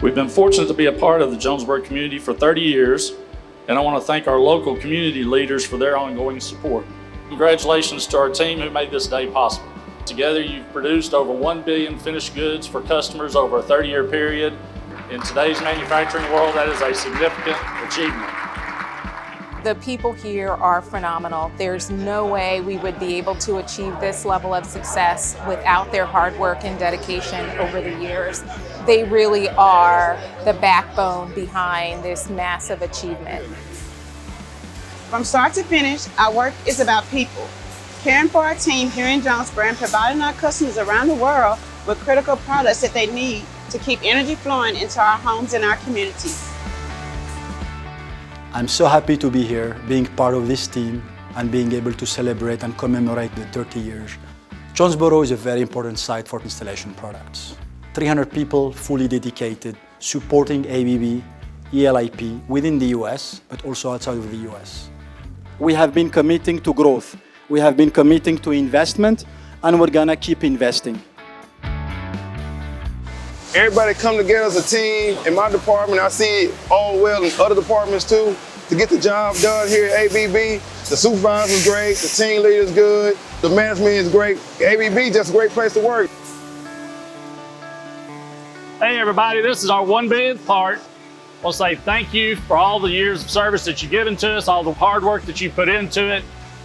We've been fortunate to be a part of the Jonesboro community for 30 years, and I want to thank our local community leaders for their ongoing support. Congratulations to our team who made this day possible. Together, you've produced over 1 billion finished goods for customers over a 30-year period. In today's manufacturing world, that is a significant achievement. The people here are phenomenal. There's no way we would be able to achieve this level of success without their hard work and dedication over the years. They really are the backbone behind this massive achievement. From start to finish, our work is about people, caring for our team here in Jonesboro and providing our customers around the world with critical products that they need to keep energy flowing into our homes and our communities. I'm so happy to be here, being part of this team and being able to celebrate and commemorate the 30 years. Jonesboro is a very important site for installation products. 300 people fully dedicated, supporting ABB, ELIP within the US, but also outside of the US. We have been committing to growth. We have been committing to investment, and we're gonna keep investing. Everybody come together as a team. In my department, I see it all well in other departments too, to get the job done here at ABB. The supervisor's great, the team leader's good, the management is great. ABB is just a great place to work. Hey everybody, this is our 1 billionth part. I want to say thank you for all the years of service that you've given to us, all the hard work that you put into it.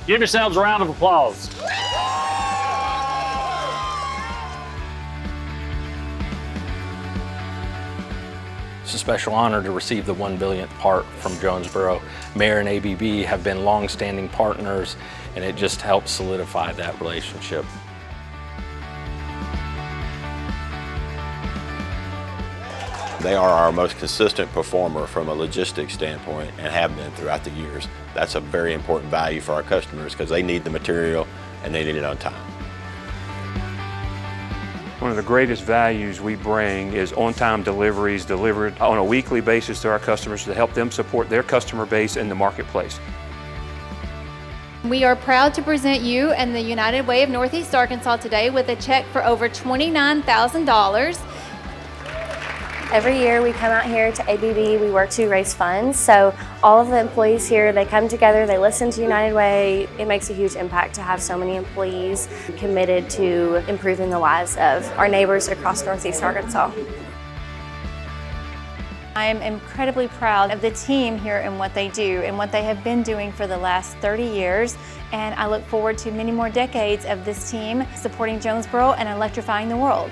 Give yourselves a round of applause. It's a special honor to receive the 1 billionth part from Jonesboro. Mayor and ABB have been long-standing partners, and it just helps solidify that relationship. They are our most consistent performer from a logistics standpoint and have been throughout the years. That's a very important value for our customers because they need the material and they need it on time. One of the greatest values we bring is on-time deliveries delivered on a weekly basis to our customers to help them support their customer base in the marketplace. We are proud to present you and the United Way of Northeast Arkansas today with a check for over $29,000. Every year we come out here to ABB, we work to raise funds. So all of the employees here, they come together, they listen to United Way. It makes a huge impact to have so many employees committed to improving the lives of our neighbors across Northeast Arkansas. I am incredibly proud of the team here and what they do and what they have been doing for the last 30 years. And I look forward to many more decades of this team supporting Jonesboro and electrifying the world.